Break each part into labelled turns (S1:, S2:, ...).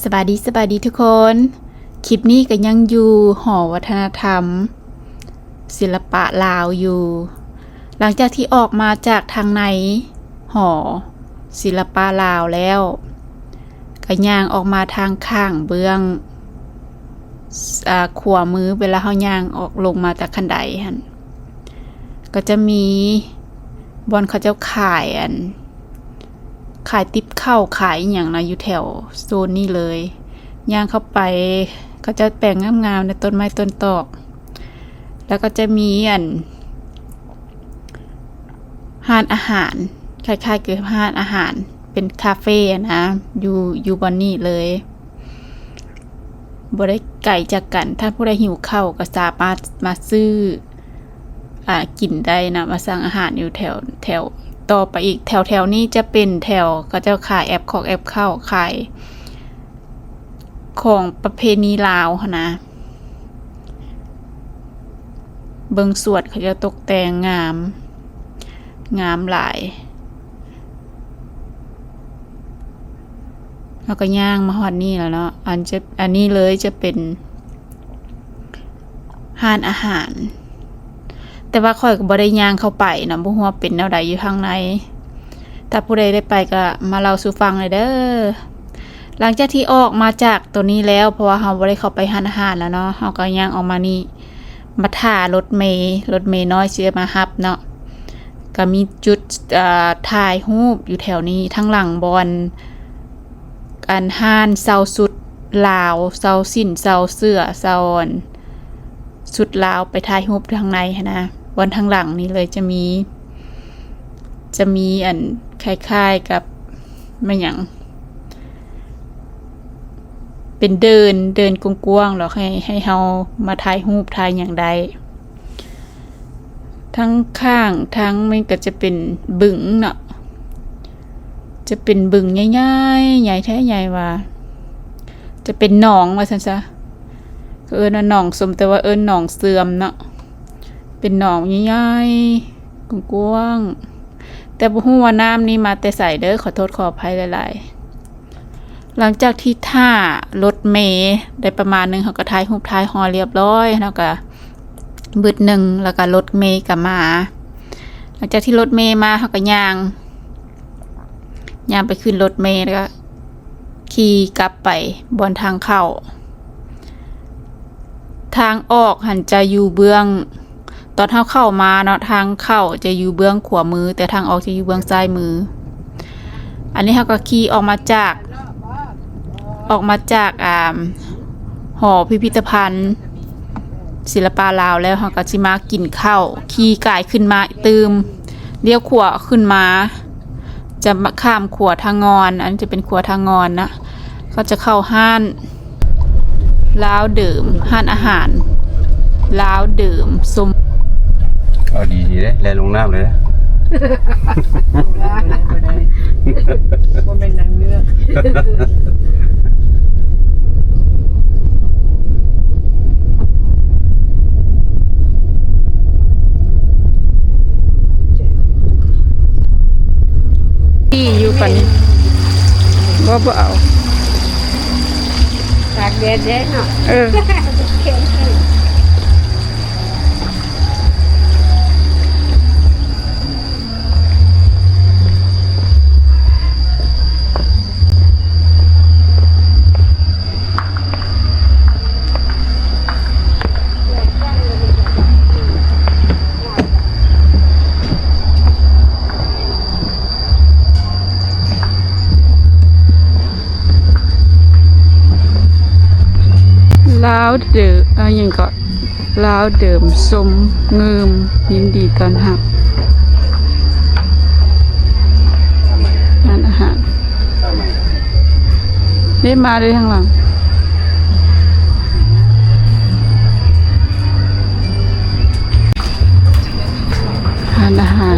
S1: สบายดีทุกคนคลิปนี้ก็ยังอยู่หอวัฒนธรรมศิลปะลาวอยู่หลังจากที่ออกมาจากทางในหอศิลปะลาวแล้วก็ย่างออกมาทางข้างเบื้องขวามือเวลาเฮาย่างออกลงมาจากคันไดหั่นก็จะมีบอนเขาเจ้าขายติ๊บข้าวขายอย่างนะอยู่แถวโซนนี้เลยย่างเข้าไปก็จะแปลงงามๆในต้นไม้ต้นตอกแล้วก็จะมีห้านอาหารคล้ายๆกับห้านอาหารเป็นคาเฟ่นะอยู่บอนนี้เลยบ่ได้ไกลจากกันถ้าผู้ใดหิวข้าวก็สามารถมาซื้อกินได้นะมาสั่งอาหารอยู่แถวต่อไปอีกแถวนี้จะเป็นแถวก็จะขายแอปข้าวขายของประเพณีลาวนะเบิงสวดเขาจะตกแต่งงามหลายแล้วก็ย่างมาฮอดนี่แล้วเนาะอันนี้เลยจะเป็นห้านอาหารแต่ว่าค่อยก็บ่ได้ย่างเข้าไปนะบ่ฮู้ว่าเป็นแนวใดอยู่ข้างในถ้าผู้ใดได้ไปก็มาเล่าสู่ฟังเลยเด้อหลังจากที่ออกมาจากตัวนี้แล้วเพราะว่าเฮาบ่ได้เข้าไปร้านอาหารแล้วเนาะเฮาก็ย่างออกมานี่มาท่ารถเมล์น้อยสิมารับเนาะก็มีจุดถ่ายรูปอยู่แถวนี้ทั้งหลังบอนห้านเซาสุดลาวเซาสิ้นเซาเสื้อเซาสุดลาวไปถ่ายรูปทางในนะบนทางหลังนี้เลยจะมีคล้ายๆกับไม่หยังเป็นเดินกว้างๆหรอกให้เฮามาถ่ายรูปถ่ายอย่างใดทั้งข้างทั้งมันก็จะเป็นบึงเนาะจะเป็นบึงใหญ่ๆใหญ่แท้ใหญ่ว่าจะเป็นหนองว่าซั่นซะก็ว่าหนองสมแต่ว่าหนองเสื่อมเนาะเป็นหนองใหญ่ๆกว้างๆแต่บ่ฮู้ว่าน้ำนี้มาแต่ไสเด้อขอโทษขออภัยหลายๆหลังจากที่ท่ารถเมล์ได้ประมาณนึงเขาก็ถ่ายรูปถ่ายฮอเรียบร้อยแล้วก็บึดนึงแล้วก็รถเมล์ก็มาหลังจากที่รถเมล์มาเขาก็ย่างไปขึ้นรถเมล์แล้วก็ขี่กลับไปบนทางเข้าทางออกหันจะอยู่เบื้องตอนเข้ามาเนาะทางเข้าจะอยู่เบื้องขวามือแต่ทางออกจะอยู่เบื้องซ้ายมืออันนี้เขาก็ขี่ออกมาจากหอพิพิธภัณฑ์ศิลปะลาวแล้วเขาก็สิมากินข้าวขี่กายขึ้นมาตืมเลี้ยวขวาขึ้นมาจะข้ามขวาทางงอนอันจะเป็นขวาทางงอนนะก็จะเข้าห้านลาวเดิมห้านอาหารลาวเดิมสม
S2: ดีเลยแลลงน้ำเลยนะ
S3: มันเป็นนางเงือก
S1: ที่อยู่ปันบ่เอา
S3: ตากแดดแดดเนาะ
S1: ลาวเดิมยังก็ลาวเดิมสมเงิมยินดีต้อนรับร้านอาหารได้มาเลยทางหลังร้านอาหาร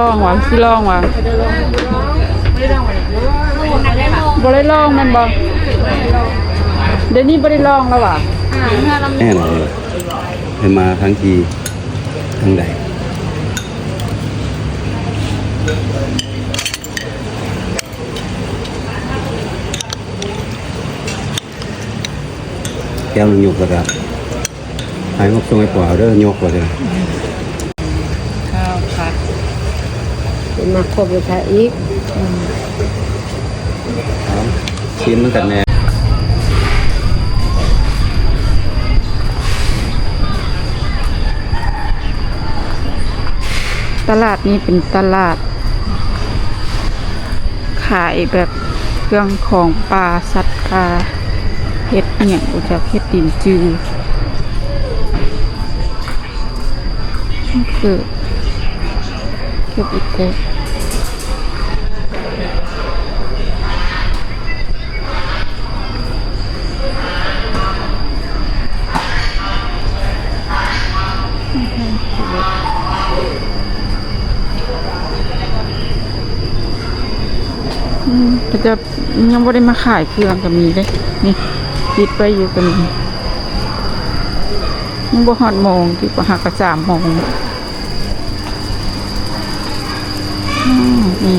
S1: ลองว่ะสิลองว่ะบ่ได้ลองมันบ่ เดี๋ยวนี้บ่ได้ลองแล้วว่ะ
S2: แน่นอนเลยไปมาทั้งทีทั้งใดแก้วหนึ่งยกก็ได้หายงบทรงไอ้ปล่าเด้อยกกว่าเด้อ
S1: ข้าวผัด
S3: เป็นมาครบเลยค่ะอีก
S2: เอาชิมมันกันแน่
S1: ตลาดนี้เป็นตลาด ขายแบบเครื่องของปลาสัตว์ปลาเฮ็ดอหย่างบ่จากเฮ็ดดินจือเก็บอีกเด้อก็จะยังบ่ได้มาขายเครื่องก็มีเด้นี่ปิดไปอยู่ก็มียังบ่ฮอดโมงที่ก็หักก็3 โมงนี่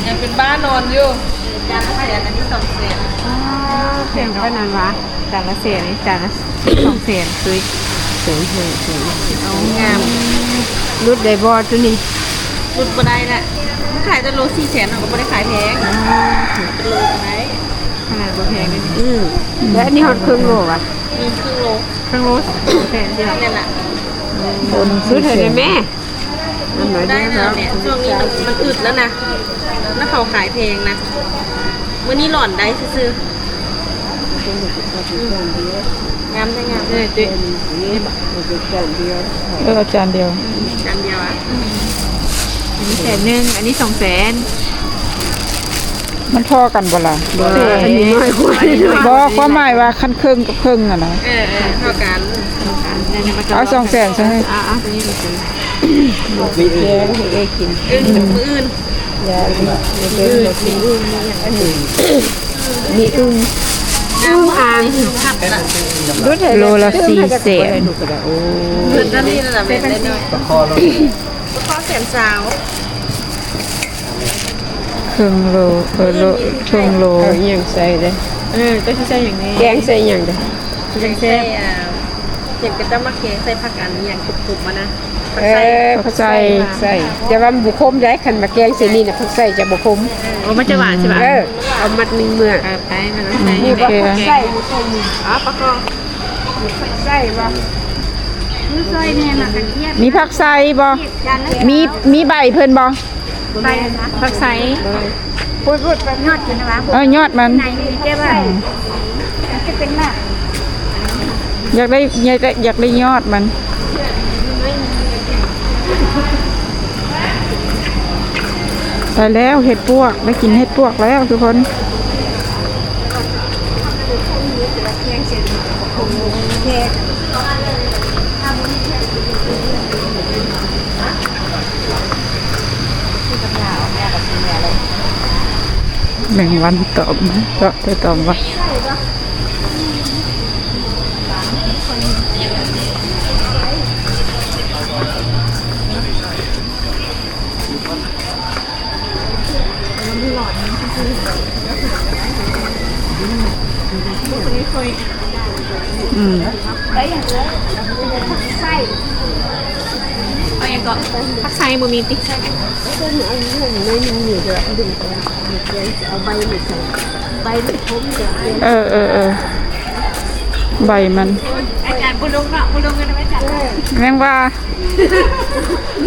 S1: ยังเป็นบ้านนอนอยู่
S3: จานละเศษอันนี้2 เศษเศษเท่านั้นวะจานละเศษนี่จานละ2 เศษซื้อเศษเอางามรุดได้บ่ตัวนี้
S4: รุดบ่ได้แหละมันขายแต่โล400,000เราก็บ่ได้ขายแพงเป็นโลไหน
S3: ขนาดบ่แพงเลยแล้วอันนี้ฮอดครึ่งโลวะ
S4: มีครึ่งโล
S3: ครึ่งโลแพงเดียว
S4: นั่นแหละ
S3: ซื้อเถอะได้แม่อันหน่อย
S4: ได้
S3: เดียว
S4: นะเนี่ยช่วงนี้มันอึดแล้วนะแล้วเขาขายแพงนะมื้อนี้หล่อนได้ซื้อๆงามได้งามเลย
S3: นี่บ่จานเดียว
S1: จานเดียว
S4: จานเดียวอ่ะ
S3: อันนี้100,000อันนี้200,000
S1: มันพอกันบ่ล่ะ
S3: อันนี้น้อยกว่า
S1: บ่ความหมายว่าคันครึ่งกับครึ่งอ่ะนะ
S4: เท่ากัน
S1: เอา200,000ใช่ไหม
S3: เอาตัวนี้เลยมีเองให้กิน
S4: มื้ออื่น
S3: ยามีอึ่งอันนี้มีอึ่งอ่าง
S4: ผัดละ
S1: โลละ400,000
S4: เพิ่นนั่นนี่ระดับเม็ดได้น้อยคอแสนสาว
S1: ครึ่งโลครึ่งโล
S3: เอาอย่างใส่เลยก็ใส่อย่างนี้แกงใส่อย่างเด้
S4: ยังใส่เก็บกระตั้มมะเขือใส่ผักอันนี้อย่างกรุบๆมานะผัก
S3: ผัก
S4: ใส่
S3: ใส่แต่ว่าบุคมได้คันมาแกงใส่นี่น่ะผักใส่จะบุคม
S4: โอ้มันจะหวานใช่ไหม
S3: เอามัดนึงเมื่อ
S4: ไปมันต้องใส่
S3: นี่บ่ผักใส่บุคม
S4: อ๋อปลากรอง
S3: ใส่บ่
S1: มีผักไส่บ่มีใบเพิ่นบ่
S4: ผักใส่
S3: พูดไปยอดกินนะวะ
S1: ยอดมัน
S3: ไหนมีแก้ว่าจะเป็นมาก
S1: อยากได้ยอดมันไปแล้วเห็ดปวกได้กินเห็ดปวกแล้วทุกคนแบ่งวันตอบก็ไปตอบว่า
S4: เอาอย่างก่อนผักใส่บ่มีติใส่
S1: ใบมัน
S4: อาจารย์บุญลงเนาะบุญลงกันไหมจ๊ะ
S1: แม่งว่า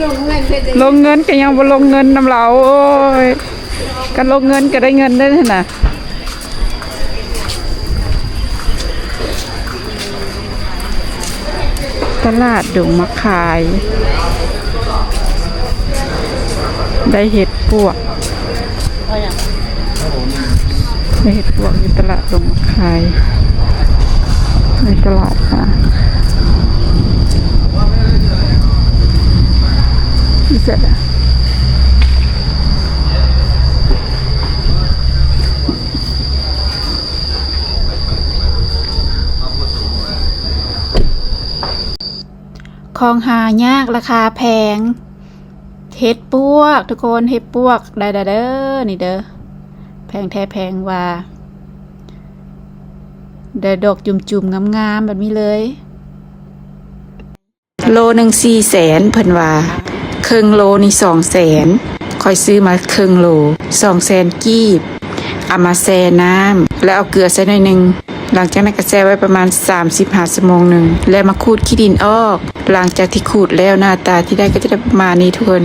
S3: ลงเงินไปเลย
S1: ลงเงินก็ยังบ่ลงเงินนำเราโอ้ยกันลงเงินก็ได้เงินได้น่ะตลาดดงมะขาย ได้เห็ดปวก
S4: เขาอย่าง
S1: ในเห็ดปวกในตลาดลงขายในตลาดค่ะนี่เสร็จแล้วของหายากราคาแพงเห็ดปวกทุกคนเห็ดปวกได้เด้อนี่เด้อแพงแท้แพงว่าเด้อดอกจุ่มๆงามๆแบบนี้เลยโลหนึ่ง400,000เพิ่นว่าครึ่งโลนี่200,000ค่อยซื้อมาครึ่งโล200,000กีบเอามาแช่น้ำแล้วเอาเกลือใส่หน่อยหนึงหลังจากนั้นก็แช่ไว้ประมาณ35 ชั่วโมงหนึ่งแล้วมาขูดขี้ดินออกหลังจากที่ขูดแล้วหน้าตาที่ได้ก็จะได้ประมาณนี้ทุกคน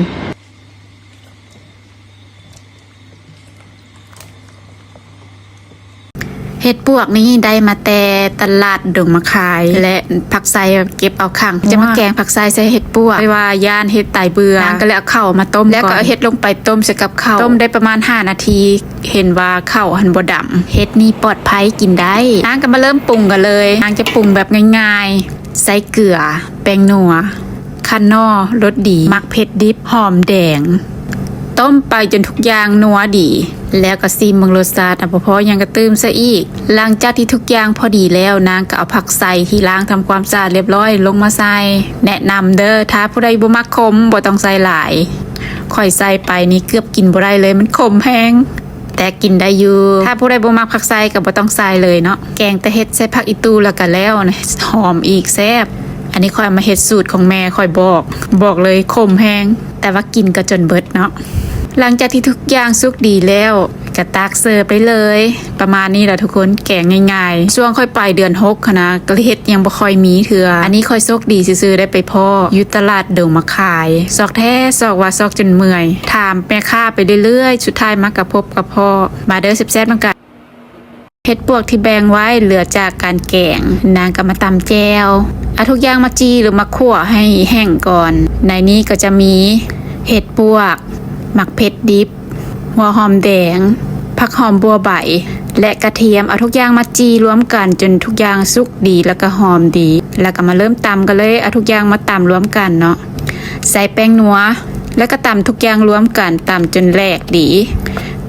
S1: เห็ดปวกนี้ได้มาแต่ตลาดดงมะขายและผักไซเก็บเอาขังจะมาแกงผักไซใส่เห็ดปวกไม่ว่าย่านเห็ดไตเบื่อนางก็เลยเอาข้าวมาต้มแล้วก็เอาเห็ดลงไปต้มใส่กับข้าวต้มได้ประมาณ5 นาทีเห็นว่าข้าวหันบ่ดำเห็ดนี่ปลอดภัยกินได้นางก็มาเริ่มปรุงกันเลยนางจะปรุงแบบง่ายๆใส่เกลือแป้งนัวคันนอรสดีมักเผ็ดดิบหอมแดงต้มไปจนทุกอย่างนัวดีแล้วก็ซีมเบิ่งรสชาติพอยังกระตื้มซะอีกหลังจากที่ทุกอย่างพอดีแล้วนางก็เอาผักใส่ที่ล้างทำความสะอาดเรียบร้อยลงมาใส่แนะนำเด้อถ้าผู้ใดบ่มักขมบ่ต้องใส่หลายค่อยใส่ไปนี่เกือบกินบ่ได้เลยมันขมแฮงแต่กินได้อยู่ถ้าผู้ใดบ่มักผักใส่ก็บ่ต้องใส่เลยเนาะแกงแต่เฮ็ดใส่ผักอีตูแล้วก็แล้วนะหอมอีกแซ่บอันนี้ค่อยเอามาเฮ็ดสูตรของแม่ค่อยบอกเลยขมแฮงแต่ว่ากินก็จนเบิดเนาะหลังจากที่ทุกอย่างสุกดีแล้วก็ตักเสิร์ฟไปเลยประมาณนี้แหละทุกคนแกงง่ายๆช่วงค่อยไปเดือน6ค่ะนะก็เฮ็ดยังบ่ค่อยมีเถื่ออันนี้ค่อยโชคดีซื่อๆได้ไปพ่ออยู่ตลาดดงมะขายซอกแท้ซอกว่าซอกจนเมื่อยถามแม่ค้าไปเรื่อยๆสุดท้ายมากับพบกับพ่อมาเด้อแซ่บๆนำกันเห็ดปวกที่แบ่งไว้เหลือจากการแกงนางก็มาตำแจวเอาทุกอย่างมาจีหรือมาคั่วให้แห้งก่อนในนี้ก็จะมีเห็ดปวกหมักเผ็ดดิบหัวหอมแดงผักหอมบัวใบและกระเทียมเอาทุกอย่างมาจีรวมกันจนทุกอย่างสุกดีแล้วก็หอมดีแล้วก็มาเริ่มตำกันเลยเอาทุกอย่างมาตำรวมกันเนาะใส่แป้งนัวแล้วก็ตำทุกอย่างรวมกันตำจนแหลกดี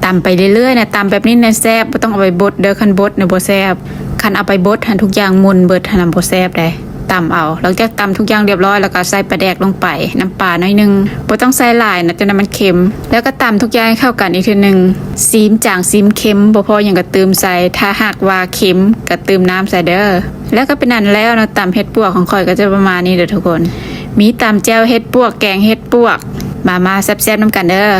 S1: ตำไปเรื่อยๆนะตำแบบนี้นะแซ่บไม่ต้องเอาไปบดเด้อคันบดนะบ่แซ่บคันเอาไปบดหันทุกอย่างมุนเบิดหันบ่แซ่บได้ตำเอาหลังจากตำทุกอย่างเรียบร้อยแล้วก็ใส่ปลาแดกลงไปน้ำปลาหน่อยนึงบ่ต้องใส่หลายนะจนมันเค็มแล้วก็ตำทุกอย่างให้เข้ากันอีกทีนึงซีมจางซีมเค็มบ่พออย่างก็เติมใส่ถ้าหากว่าเค็มก็เติมน้ำใส่เด้อแล้วก็เป็นนั้นแล้วนะตำเห็ดปวกของข่อยก็จะประมาณนี้เด้อทุกคนมีตำแจ่วเห็ดปวกแกงเห็ดปวกมาแซ่บๆนำกันเด้อ